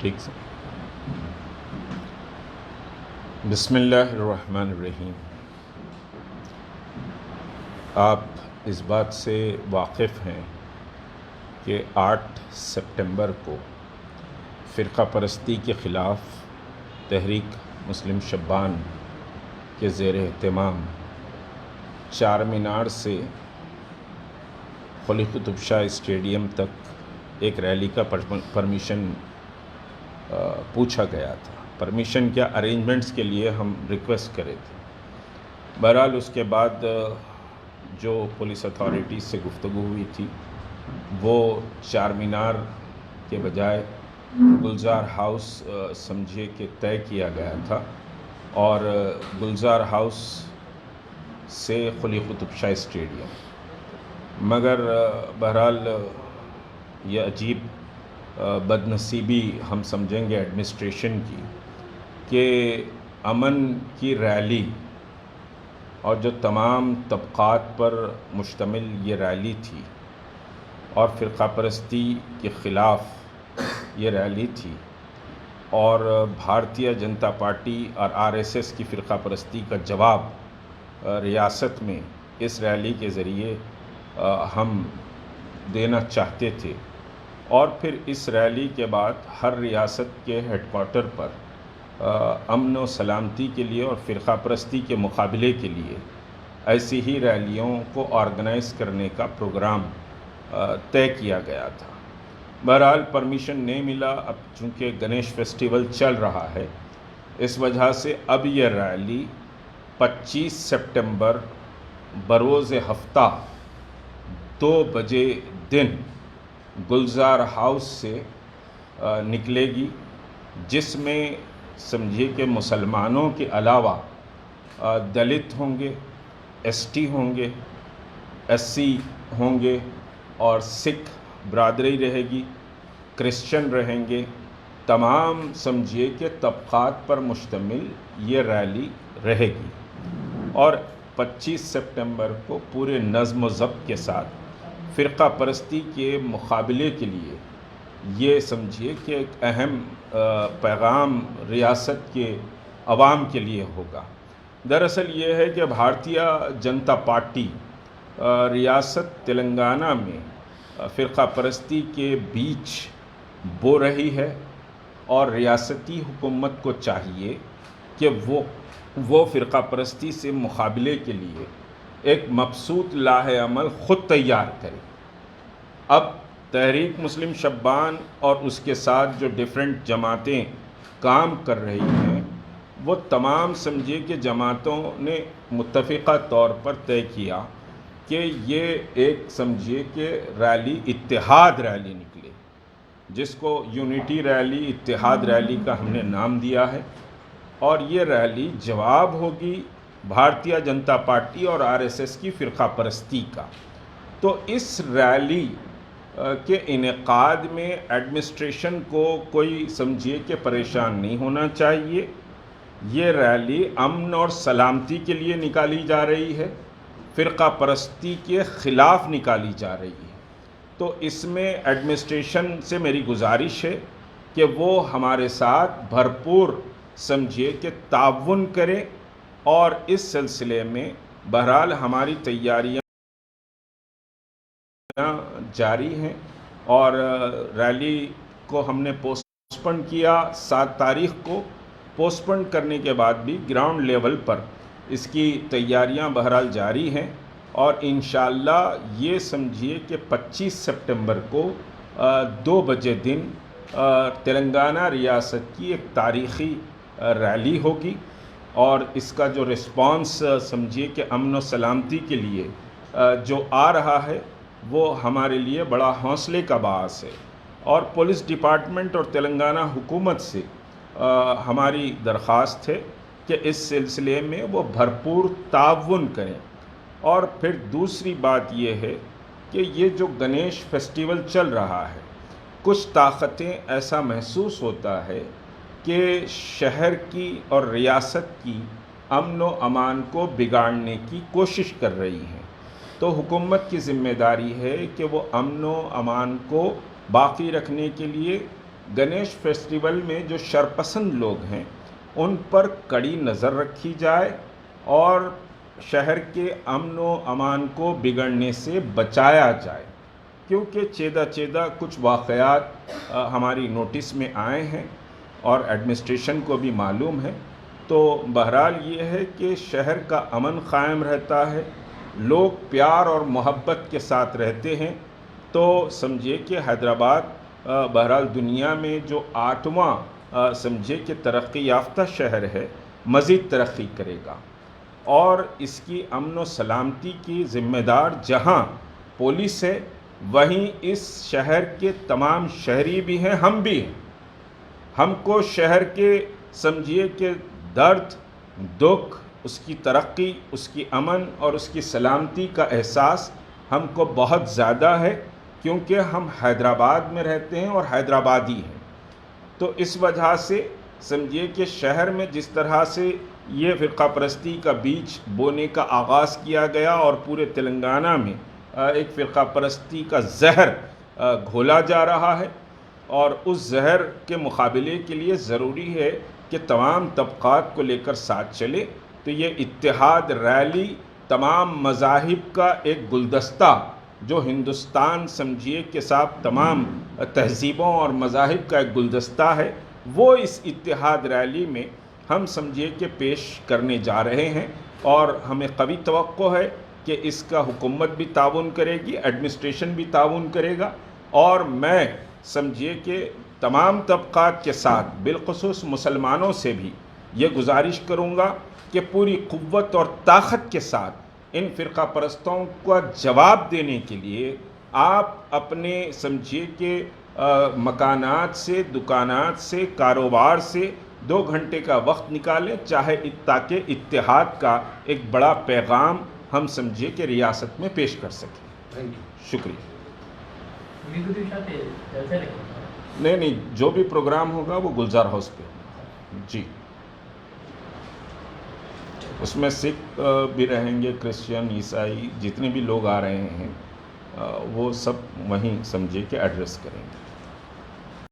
ٹھیک سے بسم اللہ الرحمن الرحیم۔ آپ اس بات سے واقف ہیں کہ 8 سپٹمبر کو فرقہ پرستی کے خلاف تحریک مسلم شبان کے زیر اہتمام چار مینار سے قلی قطب شاہ اسٹیڈیم تک ایک ریلی کا پرمیشن پوچھا گیا تھا۔ پرمیشن کیا، ارینجمنٹس کے لیے ہم ریکویسٹ کرے تھے۔ بہرحال اس کے بعد جو پولیس اتھارٹیز سے گفتگو ہوئی تھی وہ چار مینار کے بجائے گلزار ہاؤس سمجھے کہ طے کیا گیا تھا، اور گلزار ہاؤس سے قلی قطب شاہ اسٹیڈیم۔ مگر بہرحال یہ عجیب بد نصیبی ہم سمجھیں گے ایڈمنسٹریشن کی کہ امن کی ریلی، اور جو تمام طبقات پر مشتمل یہ ریلی تھی اور فرقہ پرستی کے خلاف یہ ریلی تھی، اور بھارتیہ جنتا پارٹی اور RSS کی فرقہ پرستی کا جواب ریاست میں اس ریلی کے ذریعے ہم دینا چاہتے تھے۔ اور پھر اس ریلی کے بعد ہر ریاست کے ہیڈ کوارٹر پر امن و سلامتی کے لیے اور فرقہ پرستی کے مقابلے کے لیے ایسی ہی ریلیوں کو آرگنائز کرنے کا پروگرام طے کیا گیا تھا۔ بہرحال پرمیشن نہیں ملا۔ اب چونکہ گنیش فیسٹیول چل رہا ہے، اس وجہ سے اب یہ ریلی 25 سپٹمبر بروز ہفتہ 2 بجے دن گلزار ہاؤس سے نکلے گی، جس میں سمجھیے کہ مسلمانوں کے علاوہ دلت ہوں گے، ST ہوں گے، SC ہوں گے، اور سکھ برادری رہے گی، کرسچن رہیں گے۔ تمام سمجھیے کہ طبقات پر مشتمل یہ ریلی رہے گی، اور 25 سپٹمبر کو پورے نظم و ضبط کے ساتھ فرقہ پرستی کے مقابلے کے لیے یہ سمجھیے کہ ایک اہم پیغام ریاست کے عوام کے لیے ہوگا۔ دراصل یہ ہے کہ بھارتیہ جنتا پارٹی ریاست تلنگانہ میں فرقہ پرستی کے بیچ بو رہی ہے، اور ریاستی حکومت کو چاہیے کہ وہ فرقہ پرستی سے مقابلے کے لیے ایک مبسوط لاہ عمل خود تیار کرے۔ اب تحریک مسلم شبان اور اس کے ساتھ جو ڈیفرنٹ جماعتیں کام کر رہی ہیں، وہ تمام سمجھے کہ جماعتوں نے متفقہ طور پر طے کیا کہ یہ ایک سمجھیے کہ ریلی اتحاد ریلی نکلے، جس کو یونٹی ریلی، اتحاد ریلی کا ہم نے نام دیا ہے، اور یہ ریلی جواب ہوگی بھارتیہ جنتا پارٹی اور RSS کی فرقہ پرستی کا۔ تو اس ریلی کے انعقاد میں ایڈمنسٹریشن کو کوئی سمجھیے کہ پریشان نہیں ہونا چاہیے۔ یہ ریلی امن اور سلامتی کے لیے نکالی جا رہی ہے، فرقہ پرستی کے خلاف نکالی جا رہی ہے۔ تو اس میں ایڈمنسٹریشن سے میری گزارش ہے کہ وہ ہمارے ساتھ بھرپور سمجھیے کہ تعاون کرے، اور اس سلسلے میں بہرحال ہماری تیاریاں جاری ہیں، اور ریلی کو ہم نے پوسٹپن کیا 7 تاریخ کو۔ پوسٹپن کرنے کے بعد بھی گراؤنڈ لیول پر اس کی تیاریاں بہرحال جاری ہیں، اور انشاءاللہ یہ سمجھیے کہ 25 سپٹمبر کو 2 بجے دن تلنگانہ ریاست کی ایک تاریخی ریلی ہوگی، اور اس کا جو رسپانس سمجھیے کہ امن و سلامتی کے لیے جو آ رہا ہے وہ ہمارے لیے بڑا حوصلے کا باعث ہے۔ اور پولیس ڈپارٹمنٹ اور تلنگانہ حکومت سے ہماری درخواست ہے کہ اس سلسلے میں وہ بھرپور تعاون کریں۔ اور پھر دوسری بات یہ ہے کہ یہ جو گنیش فیسٹیول چل رہا ہے، کچھ طاقتیں ایسا محسوس ہوتا ہے کہ شہر کی اور ریاست کی امن و امان کو بگاڑنے کی کوشش کر رہی ہیں۔ تو حکومت کی ذمہ داری ہے کہ وہ امن و امان کو باقی رکھنے کے لیے گنیش فیسٹیول میں جو شرپسند لوگ ہیں ان پر کڑی نظر رکھی جائے اور شہر کے امن و امان کو بگڑنے سے بچایا جائے، کیونکہ چیدہ کچھ واقعات ہماری نوٹس میں آئے ہیں اور ایڈمنسٹریشن کو بھی معلوم ہے۔ تو بہرحال یہ ہے کہ شہر کا امن قائم رہتا ہے، لوگ پیار اور محبت کے ساتھ رہتے ہیں، تو سمجھے کہ حیدرآباد بہرحال دنیا میں جو 8واں سمجھے کہ ترقی یافتہ شہر ہے، مزید ترقی کرے گا، اور اس کی امن و سلامتی کی ذمہ دار جہاں پولیس ہے، وہیں اس شہر کے تمام شہری بھی ہیں، ہم بھی ہیں۔ ہم کو شہر کے سمجھیے کہ درد، دکھ، اس کی ترقی، اس کی امن اور اس کی سلامتی کا احساس ہم کو بہت زیادہ ہے، کیونکہ ہم حیدرآباد میں رہتے ہیں اور حیدرآبادی ہیں۔ تو اس وجہ سے سمجھیے کہ شہر میں جس طرح سے یہ فرقہ پرستی کا بیج بونے کا آغاز کیا گیا اور پورے تلنگانہ میں ایک فرقہ پرستی کا زہر گھولا جا رہا ہے، اور اس زہر کے مقابلے کے لیے ضروری ہے کہ تمام طبقات کو لے کر ساتھ چلے۔ تو یہ اتحاد ریلی تمام مذاہب کا ایک گلدستہ جو ہندوستان سمجھیے کہ صاحب تمام تہذیبوں اور مذاہب کا ایک گلدستہ ہے، وہ اس اتحاد ریلی میں ہم سمجھیے کہ پیش کرنے جا رہے ہیں، اور ہمیں قوی توقع ہے کہ اس کا حکومت بھی تعاون کرے گی، ایڈمنسٹریشن بھی تعاون کرے گا، اور میں سمجھیے کہ تمام طبقات کے ساتھ بالخصوص مسلمانوں سے بھی یہ گزارش کروں گا کہ پوری قوت اور طاقت کے ساتھ ان فرقہ پرستوں کا جواب دینے کے لیے آپ اپنے سمجھیے کہ مکانات سے، دکانات سے، کاروبار سے 2 گھنٹے کا وقت نکالیں، چاہے تاکہ اتحاد کا ایک بڑا پیغام ہم سمجھیے کہ ریاست میں پیش کر سکیں۔ شکریہ۔ نہیں، جو بھی پروگرام ہوگا وہ گلزار ہاؤس پہ ہوگا جی۔ اس میں سکھ بھی رہیں گے، کرسچن، عیسائی، جتنے بھی لوگ آ رہے ہیں وہ سب وہیں سمجھے کہ ایڈریس کریں گے۔